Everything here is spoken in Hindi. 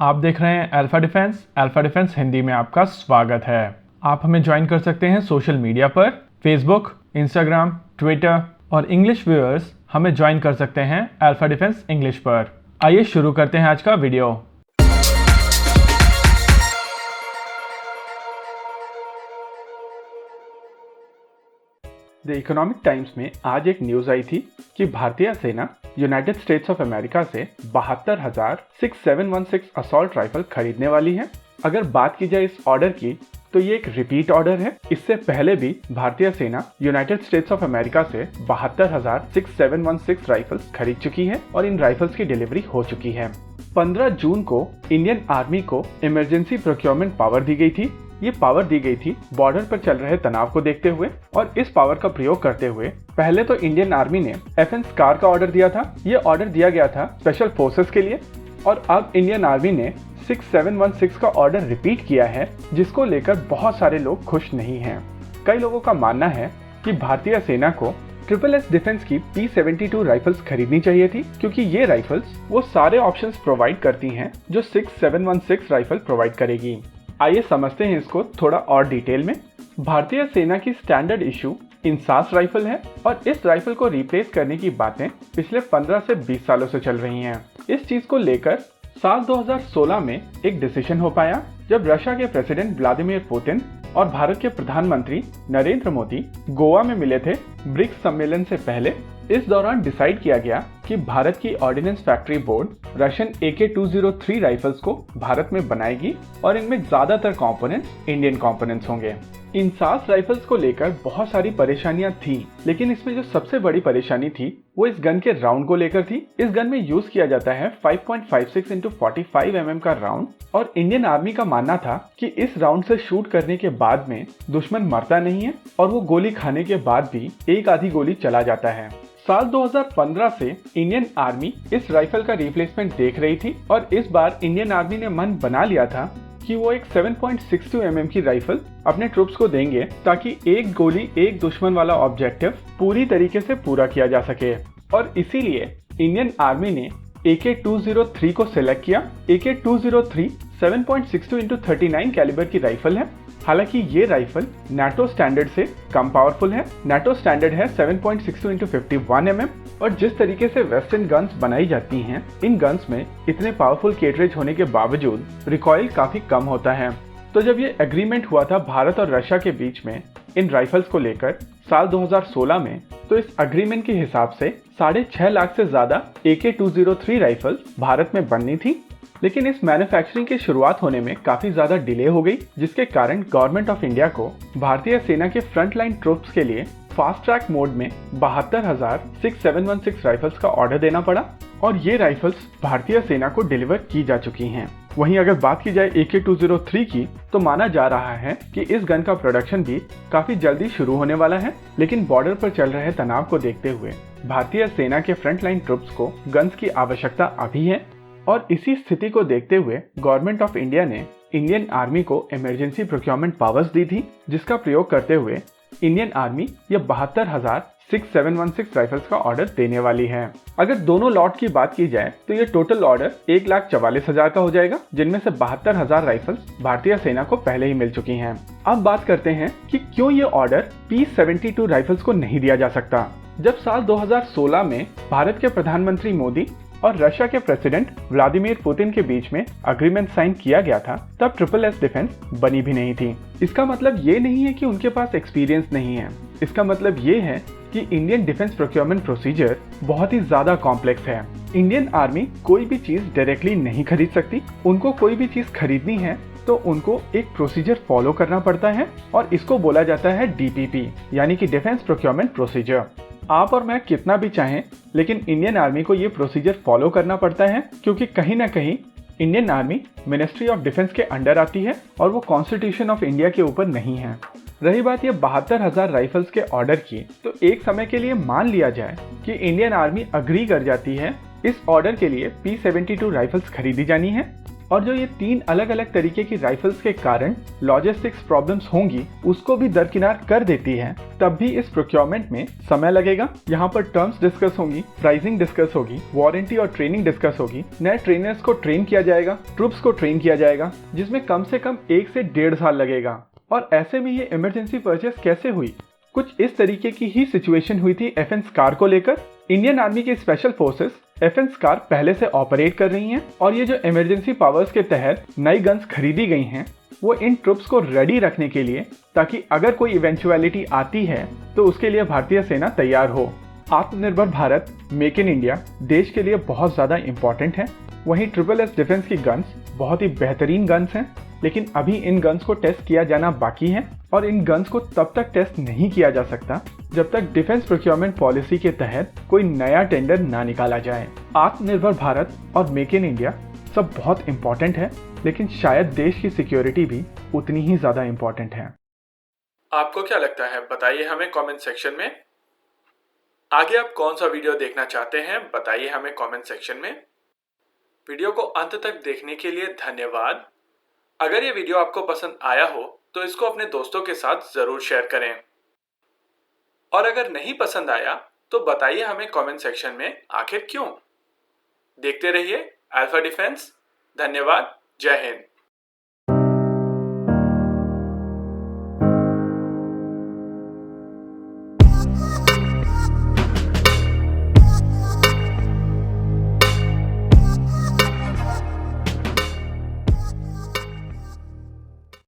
आप देख रहे हैं अल्फा डिफेंस हिंदी में आपका स्वागत है। आप हमें ज्वाइन कर सकते हैं सोशल मीडिया पर, फेसबुक, इंस्टाग्राम, ट्विटर और इंग्लिश व्यूअर्स हमें ज्वाइन कर सकते हैं अल्फा डिफेंस इंग्लिश पर। आइए शुरू करते हैं आज का वीडियो। द इकोनॉमिक टाइम्स में आज एक न्यूज आई थी कि भारतीय सेना यूनाइटेड स्टेट्स ऑफ अमेरिका से 72,6716 असॉल्ट राइफल खरीदने वाली है। अगर बात की जाए इस ऑर्डर की तो ये एक रिपीट ऑर्डर है। इससे पहले भी भारतीय सेना यूनाइटेड स्टेट्स ऑफ अमेरिका से 72,6716 राइफल्स खरीद चुकी है और इन राइफल्स की डिलीवरी हो चुकी है। 15 जून को इंडियन आर्मी को इमरजेंसी प्रोक्योरमेंट पावर दी गई थी। ये पावर दी गई थी बॉर्डर पर चल रहे तनाव को देखते हुए, और इस पावर का प्रयोग करते हुए पहले तो इंडियन आर्मी ने FN SCAR का ऑर्डर दिया था। ये ऑर्डर दिया गया था स्पेशल फोर्सेस के लिए, और अब इंडियन आर्मी ने 6716 का ऑर्डर रिपीट किया है, जिसको लेकर बहुत सारे लोग खुश नहीं हैं। कई लोगों का मानना है कि भारतीय सेना को SSS डिफेंस की P72 राइफल्स खरीदनी चाहिए थी, क्योंकि ये राइफल्स वो सारे ऑप्शंस प्रोवाइड करती हैं जो 6716 राइफल प्रोवाइड करेगी। आइए समझते हैं इसको थोड़ा और डिटेल में। भारतीय सेना की स्टैंडर्ड इशू इंसास राइफल है, और इस राइफल को रिप्लेस करने की बातें पिछले 15 से 20 सालों से चल रही हैं। इस चीज को लेकर साल 2016 में एक डिसीजन हो पाया, जब रशिया के प्रेसिडेंट व्लादिमीर पुतिन और भारत के प्रधानमंत्री नरेंद्र मोदी गोवा में मिले थे ब्रिक्स सम्मेलन से पहले। इस दौरान डिसाइड किया गया कि भारत की ordnance factory board Russian AK-203 rifles को भारत में बनाएगी, और इनमें ज्यादातर कंपोनेंट्स इंडियन कंपोनेंट्स होंगे। इंसास राइफल्स को लेकर बहुत सारी परेशानियां थी, लेकिन इसमें जो सबसे बड़ी परेशानी थी वो इस गन के राउंड को लेकर थी। इस गन में यूज किया जाता है 5.56 × 45 mm का राउंड, और इंडियन आर्मी का मानना था कि इस राउंड से शूट करने के बाद में दुश्मन मरता नहीं है, और वो गोली खाने के बाद भी एक आधी गोली चला जाता है। साल 2015 से इंडियन आर्मी इस राइफल का रिप्लेसमेंट देख रही थी, और इस बार इंडियन आर्मी ने मन बना लिया था कि वो एक 7.62 mm की राइफल अपने ट्रूप्स को देंगे, ताकि एक गोली एक दुश्मन वाला ऑब्जेक्टिव पूरी तरीके से पूरा किया जा सके। और इसीलिए इंडियन आर्मी ने AK-203 को सिलेक्ट किया। AK-203 7.62 × 39 कैलिबर की राइफल है। हालांकि ये राइफल NATO स्टैंडर्ड से कम पावरफुल है। NATO स्टैंडर्ड है 7.62 × 51 mm, और जिस तरीके से वेस्टर्न गन्स बनाई जाती हैं, इन गन्स में इतने पावरफुल कैटरेज होने के बावजूद रिकॉइल काफी कम होता है। तो जब ये एग्रीमेंट हुआ था भारत और रशिया के बीच में इन राइफल्स को लेकर साल 2016 में, तो इस एग्रीमेंट के हिसाब से 6.5 लाख से ज्यादा AK-203 राइफल भारत में बननी थी। लेकिन इस मैन्युफैक्चरिंग की शुरुआत होने में काफी ज्यादा डिले हो गई, जिसके कारण गवर्नमेंट ऑफ इंडिया को भारतीय सेना के फ्रंट लाइन ट्रूप्स के लिए फास्ट ट्रैक मोड में 72,6716 राइफल्स का ऑर्डर देना पड़ा, और ये राइफल्स भारतीय सेना को डिलीवर की जा चुकी हैं। वहीं अगर बात की जाए AK-203 की, तो माना जा रहा है कि इस गन का प्रोडक्शन भी काफी जल्दी शुरू होने वाला है, लेकिन बॉर्डर पर चल रहे तनाव को देखते हुए भारतीय सेना के फ्रंट लाइन ट्रूप्स को गन्स की आवश्यकता अभी है। और इसी स्थिति को देखते हुए गवर्नमेंट ऑफ इंडिया ने इंडियन आर्मी को इमरजेंसी प्रोक्योरमेंट पावर्स दी थी, जिसका प्रयोग करते हुए इंडियन आर्मी ये 72,6716 राइफल्स का ऑर्डर देने वाली है। अगर दोनों लॉट की बात की जाए तो ये टोटल ऑर्डर 1,44,000 का हो जाएगा, जिनमें से 72,000 राइफल्स भारतीय सेना को पहले ही मिल चुकी हैं। अब बात करते हैं कि क्यों ये ऑर्डर P72 राइफल्स को नहीं दिया जा सकता। जब साल 2016 में भारत के प्रधानमंत्री मोदी और रशिया के प्रेसिडेंट व्लादिमीर पुतिन के बीच में एग्रीमेंट साइन किया गया था, तब SSS डिफेंस बनी भी नहीं थी। इसका मतलब ये नहीं है कि उनके पास एक्सपीरियंस नहीं है। इसका मतलब ये है कि इंडियन डिफेंस प्रोक्योरमेंट प्रोसीजर बहुत ही ज्यादा कॉम्प्लेक्स है। इंडियन आर्मी कोई भी चीज डायरेक्टली नहीं खरीद सकती। उनको कोई भी चीज खरीदनी है तो उनको एक प्रोसीजर फॉलो करना पड़ता है, और इसको बोला जाता है DPP, यानी कि डिफेंस प्रोक्योरमेंट प्रोसीजर। आप और मैं कितना भी चाहें, लेकिन इंडियन आर्मी को ये प्रोसीजर फॉलो करना पड़ता है, क्योंकि कहीं ना कहीं Indian army ministry of defence के अंडर आती है, और वो कॉन्स्टिट्यूशन ऑफ इंडिया के ऊपर नहीं है। रही बात ये 72,000 राइफल्स के ऑर्डर की, तो एक समय के लिए मान लिया जाए कि इंडियन आर्मी अग्री कर जाती है इस ऑर्डर के लिए P72 राइफल्स खरीदी जानी है, और जो ये 3 अलग अलग तरीके की राइफल्स के कारण लॉजिस्टिक्स प्रॉब्लम्स होंगी उसको भी दरकिनार कर देती है, तब भी इस प्रोक्योरमेंट में समय लगेगा। यहाँ पर टर्म्स डिस्कस होंगी, प्राइसिंग डिस्कस होगी, वारंटी और ट्रेनिंग डिस्कस होगी, नए ट्रेनर्स को ट्रेन किया जाएगा, ट्रूप्स को ट्रेन किया जाएगा, जिसमें कम से कम 1 से 1.5 साल लगेगा। और ऐसे में ये इमरजेंसी परचेस कैसे हुई? कुछ इस तरीके की ही सिचुएशन हुई थी FN SCAR को लेकर। इंडियन आर्मी की स्पेशल फोर्सेस FN SCAR पहले से ऑपरेट कर रही हैं और ये जो इमरजेंसी पावर्स के तहत नई गन्स खरीदी गई हैं वो इन ट्रुप्स को रेडी रखने के लिए, ताकि अगर कोई इवेंचुअलिटी आती है तो उसके लिए भारतीय सेना तैयार हो। आत्मनिर्भर भारत, मेक इन इंडिया देश के लिए बहुत ज़्यादा इम्पॉर्टेंट है। वहीं SSS डिफेंस की गन्स बहुत ही बेहतरीन गन्स हैं, लेकिन अभी इन गन्स को टेस्ट किया जाना बाकी है और इन गन्स को तब तक टेस्ट नहीं किया जा सकता जब तक डिफेंस प्रोक्योरमेंट पॉलिसी के तहत कोई नया टेंडर ना निकाला जाए। आत्मनिर्भर भारत और मेक इन इंडिया सब बहुत इंपॉर्टेंट है, लेकिन शायद देश की सिक्योरिटी भी उतनी ही ज़्यादा इंपॉर्टेंट है। आपको क्या लगता है बताइए हमें कमेंट सेक्शन में। आगे आप कौन सा वीडियो देखना चाहते हैं बताइए हमें कमेंट सेक्शन में। वीडियो को अंत तक देखने के लिए धन्यवाद। अगर ये वीडियो आपको पसंद आया हो तो इसको अपने दोस्तों के साथ जरूर शेयर करें, और अगर नहीं पसंद आया तो बताइए हमें कमेंट सेक्शन में आखिर क्यों। देखते रहिए अल्फा डिफेंस। धन्यवाद। जय हिंद।